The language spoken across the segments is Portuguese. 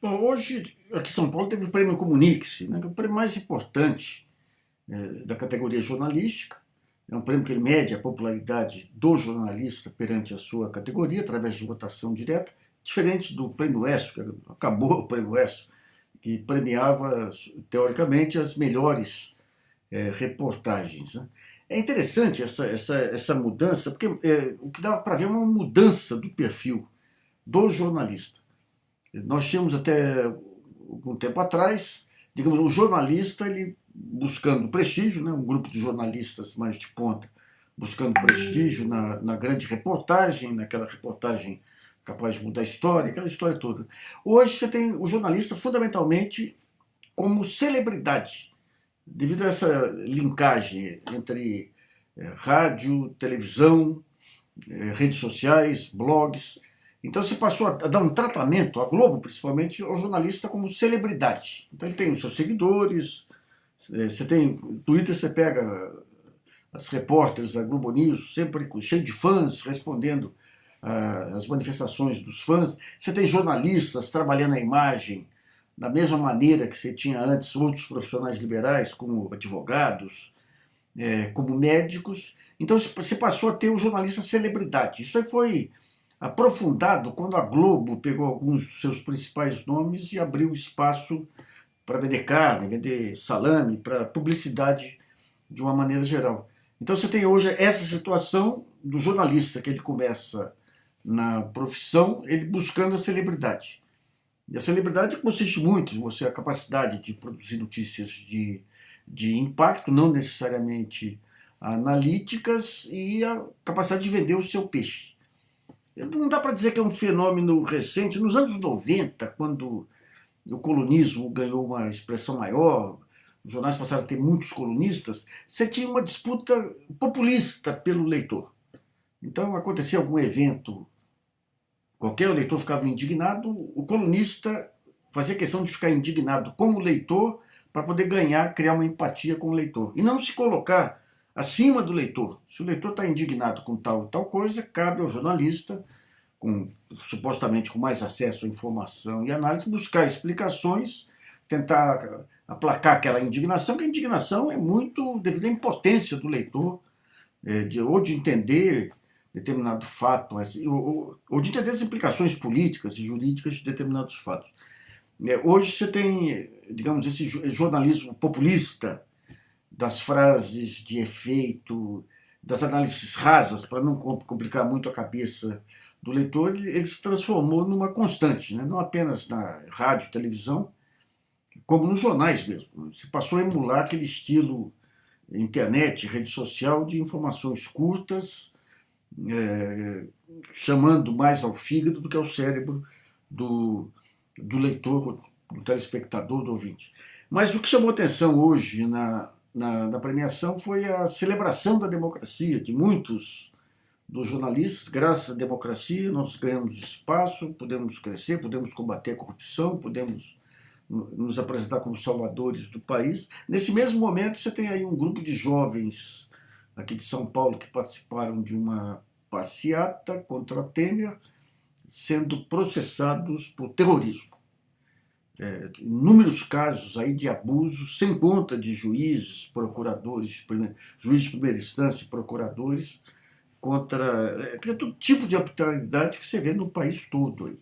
Bom, hoje, aqui em São Paulo, teve o Prêmio Comunique-se, né, que é o prêmio mais importante da categoria jornalística. É um prêmio que ele mede a popularidade do jornalista perante a sua categoria, através de votação direta, diferente do Prêmio ESSO, que acabou o Prêmio ESSO, que premiava, teoricamente, as melhores reportagens. Né? É interessante essa mudança, porque o que dava para ver é uma mudança do perfil do jornalista. Nós tínhamos até algum tempo atrás, digamos, o jornalista ele buscando prestígio, né, um grupo de jornalistas mais de ponta buscando prestígio na grande reportagem, naquela reportagem capaz de mudar a história, aquela história toda. Hoje você tem o jornalista fundamentalmente como celebridade, devido a essa linkagem entre rádio, televisão, redes sociais, blogs. Então você passou a dar um tratamento, a Globo principalmente, ao jornalista como celebridade. Então ele tem os seus seguidores, você tem Twitter, você pega as repórteres da Globo News, sempre cheio de fãs, respondendo às manifestações dos fãs. Você tem jornalistas trabalhando a imagem da mesma maneira que você tinha antes outros profissionais liberais, como advogados, como médicos. Então você passou a ter um jornalista celebridade. Isso aí foi aprofundado quando a Globo pegou alguns dos seus principais nomes e abriu espaço para vender carne, vender salame, para publicidade de uma maneira geral. Então você tem hoje essa situação do jornalista que ele começa na profissão, ele buscando a celebridade. E a celebridade consiste muito em você a capacidade de produzir notícias de impacto, não necessariamente analíticas, e a capacidade de vender o seu peixe. Não dá para dizer que é um fenômeno recente. Nos anos 90, quando o colunismo ganhou uma expressão maior, os jornais passaram a ter muitos colunistas, você tinha uma disputa populista pelo leitor. Então acontecia algum evento, qualquer leitor ficava indignado, o colunista fazia questão de ficar indignado como leitor para poder ganhar, criar uma empatia com o leitor. E não se colocar acima do leitor. Se o leitor está indignado com tal e tal coisa, cabe ao jornalista, supostamente com mais acesso à informação e análise, buscar explicações, tentar aplacar aquela indignação, que a indignação é muito devido à impotência do leitor, ou de entender determinado fato, ou de entender as implicações políticas e jurídicas de determinados fatos. Hoje você tem, digamos, esse jornalismo populista, das frases de efeito, das análises rasas, para não complicar muito a cabeça do leitor, ele se transformou numa constante, né? Não apenas na rádio e televisão, como nos jornais mesmo. Se passou a emular aquele estilo internet, rede social, de informações curtas, chamando mais ao fígado do que ao cérebro do leitor, do telespectador, do ouvinte. Mas o que chamou atenção hoje na premiação foi a celebração da democracia, de muitos dos jornalistas. Graças à democracia nós ganhamos espaço, podemos crescer, podemos combater a corrupção, podemos nos apresentar como salvadores do país. Nesse mesmo momento você tem aí um grupo de jovens aqui de São Paulo que participaram de uma passeata contra Temer, sendo processados por terrorismo. Inúmeros casos aí de abuso, sem conta de juízes, procuradores, juízes de primeira instância e procuradores, contra todo tipo de arbitrariedade que você vê no país todo. Aí.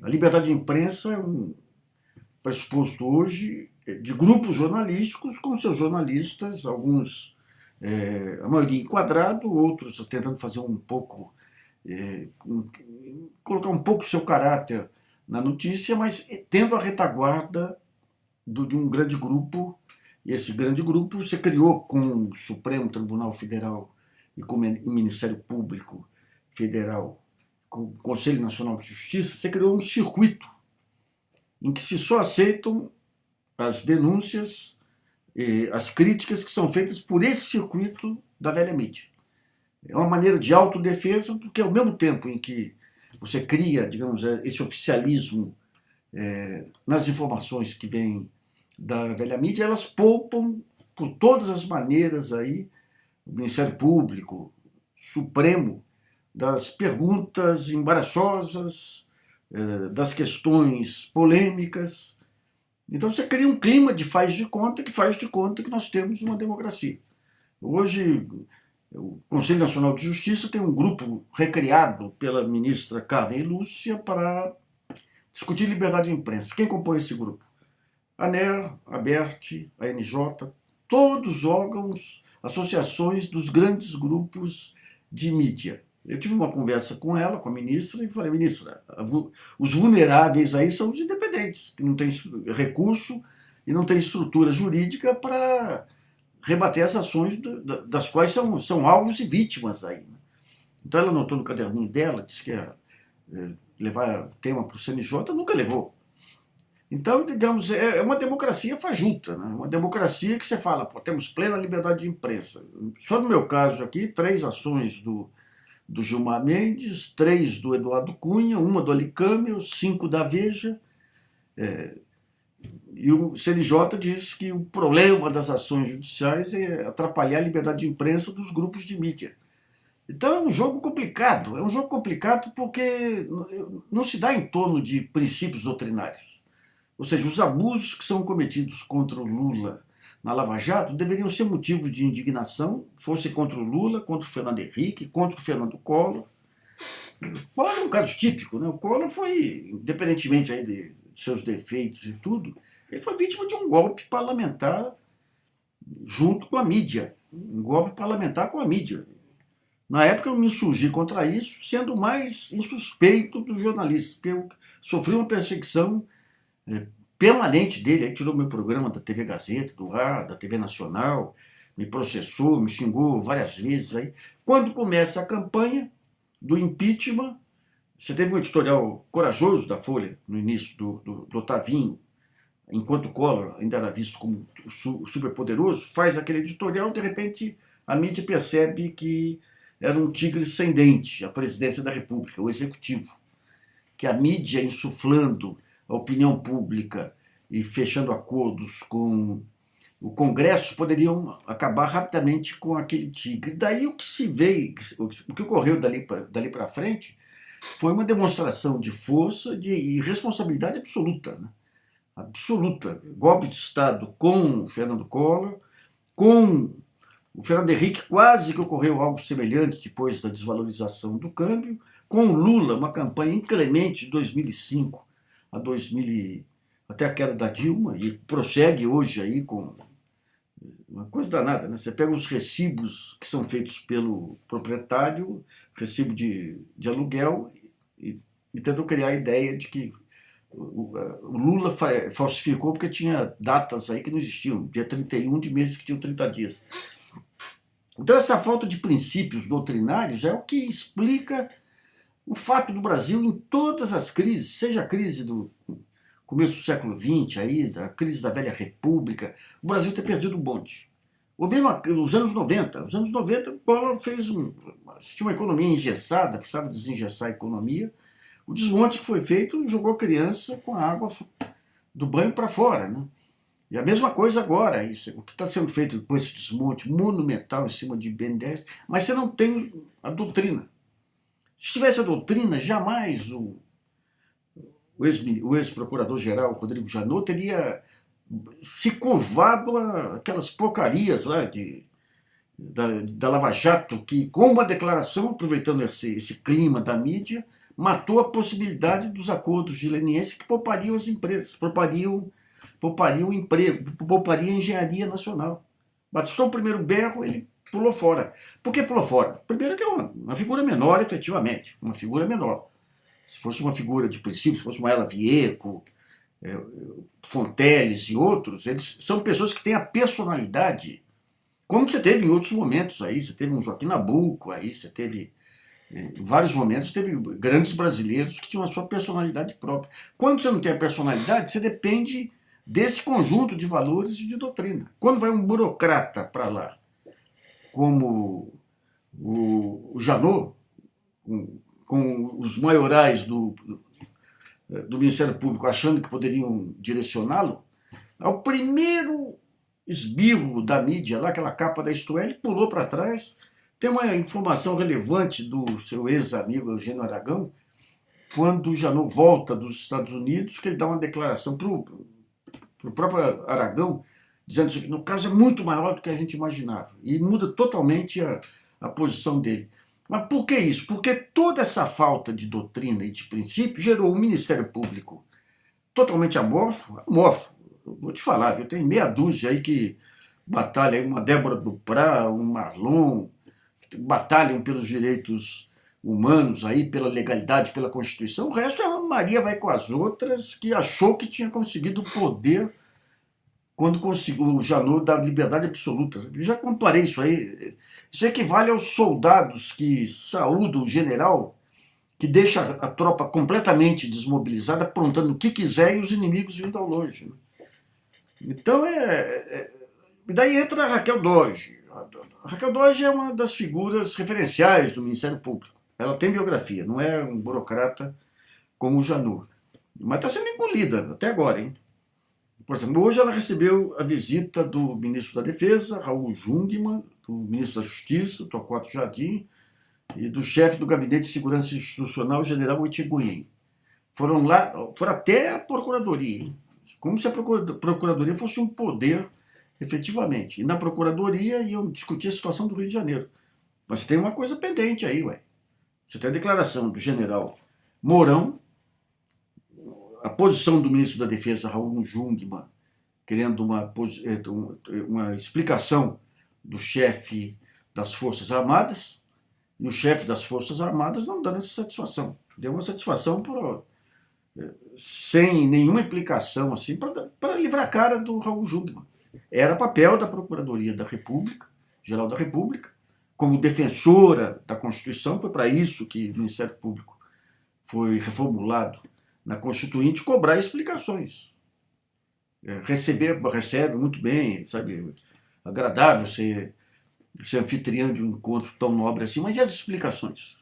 A liberdade de imprensa é um pressuposto hoje de grupos jornalísticos com seus jornalistas, alguns, a maioria enquadrado, outros tentando fazer um pouco, colocar um pouco o seu caráter na notícia, mas tendo a retaguarda de um grande grupo. E esse grande grupo se criou com o Supremo Tribunal Federal e com o Ministério Público Federal, com o Conselho Nacional de Justiça, se criou um circuito em que se só aceitam as denúncias, as críticas que são feitas por esse circuito da velha mídia. É uma maneira de autodefesa, porque ao mesmo tempo em que você cria, digamos, esse oficialismo nas informações que vêm da velha mídia, elas poupam por todas as maneiras aí o Ministério Público, Supremo, das perguntas embaraçosas, das questões polêmicas. Então você cria um clima de faz de conta que nós temos uma democracia. Hoje, o Conselho Nacional de Justiça tem um grupo recriado pela ministra Carmen Lúcia para discutir liberdade de imprensa. Quem compõe esse grupo? A ANER, a ABERT, a NJ, todos órgãos, associações dos grandes grupos de mídia. Eu tive uma conversa com ela, com a ministra, e falei, ministra, os vulneráveis aí são os independentes, que não têm recurso e não têm estrutura jurídica para rebater as ações das quais são alvos e vítimas aí. Então ela anotou no caderninho dela, disse que ia levar tema para o CNJ, nunca levou. Então, digamos, é uma democracia fajuta, né? Uma democracia que você fala, pô, temos plena liberdade de imprensa. Só no meu caso aqui, 3 ações do Gilmar Mendes, 3 do Eduardo Cunha, 1 do Alicâmio, 5 da Veja. E o CNJ diz que o problema das ações judiciais é atrapalhar a liberdade de imprensa dos grupos de mídia. Então é um jogo complicado porque não se dá em torno de princípios doutrinários. Ou seja, os abusos que são cometidos contra o Lula na Lava Jato deveriam ser motivo de indignação, fosse contra o Lula, contra o Fernando Henrique, contra o Fernando Collor. O Collor é um caso típico, né? O Collor foi, independentemente aí de seus defeitos e tudo, ele foi vítima de um golpe parlamentar junto com a mídia. Um golpe parlamentar com a mídia. Na época eu me insurgi contra isso, sendo mais insuspeito dos jornalistas, porque eu sofri uma perseguição permanente dele. Aí tirou meu programa da TV Gazeta, do ar, da TV Nacional, me processou, me xingou várias vezes. Aí. Quando começa a campanha do impeachment, você teve um editorial corajoso da Folha, no início do Otavinho, enquanto o Collor ainda era visto como o superpoderoso, faz aquele editorial, de repente a mídia percebe que era um tigre sem dente, a presidência da República, o executivo. Que a mídia insuflando a opinião pública e fechando acordos com o Congresso poderiam acabar rapidamente com aquele tigre. Daí o que se vê, o que ocorreu dali para frente, foi uma demonstração de força e responsabilidade absoluta. Né? Absoluta. Golpe de Estado com o Fernando Collor, com o Fernando Henrique, quase que ocorreu algo semelhante depois da desvalorização do câmbio, com o Lula, uma campanha inclemente de 2005 a 2000, até a queda da Dilma, e prossegue hoje aí com uma coisa danada, né? Você pega os recibos que são feitos pelo proprietário, recibo de aluguel, e tentam criar a ideia de que o Lula falsificou porque tinha datas aí que não existiam, dia 31 de meses que tinham 30 dias. Então essa falta de princípios doutrinários é o que explica o fato do Brasil em todas as crises, seja a crise do começo do século XX, aí, a crise da velha república, o Brasil ter perdido o bonde. Ou mesmo nos anos 90. Nos anos 90, o Collor tinha uma economia engessada, precisava desengessar a economia. O desmonte que foi feito jogou a criança com a água do banho para fora. Né? E a mesma coisa agora, o que está sendo feito com esse desmonte monumental em cima de BNDES, mas você não tem a doutrina. Se tivesse a doutrina, jamais o ex-procurador-geral, Rodrigo Janot, teria se curvado aquelas porcarias lá da Lava Jato, que com uma declaração, aproveitando esse clima da mídia, matou a possibilidade dos acordos de leniência que poupariam as empresas, poupariam emprego, pouparia a engenharia nacional. Bastou o primeiro berro, ele pulou fora. Por que pulou fora? Primeiro que é uma figura menor, efetivamente, uma figura menor. Se fosse uma figura de princípio, se fosse uma Ela Vieco, Fonteles e outros, eles são pessoas que têm a personalidade, como você teve em outros momentos aí, você teve um Joaquim Nabuco, aí você teve, em vários momentos, teve grandes brasileiros que tinham a sua personalidade própria. Quando você não tem a personalidade, você depende desse conjunto de valores e de doutrina. Quando vai um burocrata para lá, como o Janot, com os maiorais do Ministério Público achando que poderiam direcioná-lo, ao primeiro esbirro da mídia, lá, aquela capa da Isto É, ele pulou para trás. Tem uma informação relevante do seu ex-amigo Eugênio Aragão, quando o Janot volta dos Estados Unidos, que ele dá uma declaração para o próprio Aragão, dizendo que no caso é muito maior do que a gente imaginava. E muda totalmente a posição dele. Mas por que isso? Porque toda essa falta de doutrina e de princípio gerou um Ministério Público totalmente amorfo. Vou te falar, viu? Tem meia dúzia aí que batalha, uma Débora Duprá, um Marlon, que batalham pelos direitos humanos aí, pela legalidade, pela Constituição. O resto é uma Maria vai com as outras, que achou que tinha conseguido o poder quando conseguiu o Janot da liberdade absoluta. Eu já comparei isso aí. Isso equivale aos soldados que saúdam o general, que deixa a tropa completamente desmobilizada, aprontando o que quiser e os inimigos vindo ao longe. Então e daí entra a Raquel Dodge. A Raquel Dodge é uma das figuras referenciais do Ministério Público. Ela tem biografia, não é um burocrata como o Janot. Mas está sendo engolida até agora, hein? Por exemplo, hoje ela recebeu a visita do ministro da Defesa, Raul Jungmann, do ministro da Justiça, Torquato Jardim, e do chefe do Gabinete de Segurança Institucional, general Echegoyen. Foram até a Procuradoria, hein? Como se a Procuradoria fosse um poder, efetivamente. E na Procuradoria iam discutir a situação do Rio de Janeiro. Mas tem uma coisa pendente aí, ué. Você tem a declaração do general Mourão, a posição do ministro da Defesa, Raul Jungmann, querendo uma explicação do chefe das Forças Armadas, e o chefe das Forças Armadas não dando essa satisfação. Deu uma satisfação sem nenhuma implicação, assim, para livrar a cara do Raul Jungmann. Era papel da Procuradoria da República, Geral da República, como defensora da Constituição, foi para isso que o Ministério Público foi reformulado na Constituinte, cobrar explicações. Recebe muito bem, sabe, agradável ser anfitrião de um encontro tão nobre assim, mas e as explicações?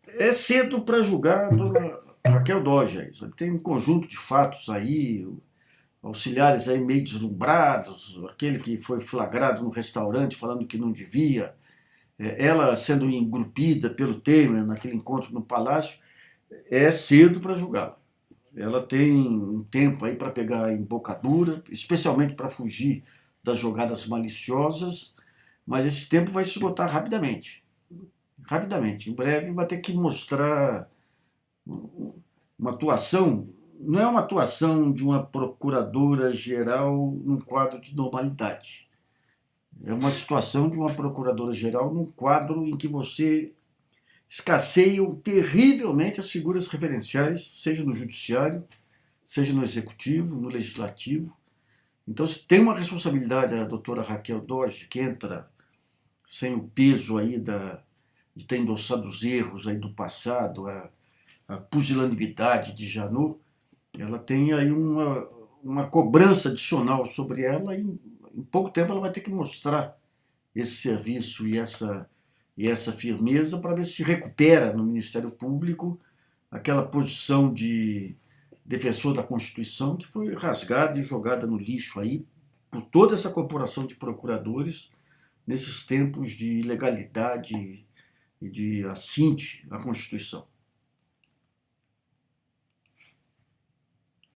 É cedo para julgar a dona Raquel Dodge, sabe? Tem um conjunto de fatos aí, auxiliares aí meio deslumbrados, aquele que foi flagrado no restaurante falando que não devia, ela sendo engrupida pelo Temer naquele encontro no Palácio. É cedo para julgá-la. Ela tem um tempo aí para pegar a embocadura, especialmente para fugir das jogadas maliciosas, mas esse tempo vai se esgotar rapidamente. Rapidamente. Em breve vai ter que mostrar uma atuação, não é uma atuação de uma procuradora-geral num quadro de normalidade. É uma situação de uma procuradora-geral num quadro em que você escasseiam terrivelmente as figuras referenciais, seja no judiciário, seja no executivo, no legislativo. Então, se tem uma responsabilidade a doutora Raquel Dodge, que entra sem o peso aí de ter endossado os erros aí do passado, a pusilanimidade de Janot, ela tem aí uma cobrança adicional sobre ela e em pouco tempo ela vai ter que mostrar esse serviço e essa firmeza para ver se recupera no Ministério Público aquela posição de defensor da Constituição que foi rasgada e jogada no lixo aí por toda essa corporação de procuradores nesses tempos de ilegalidade e de assinte à Constituição.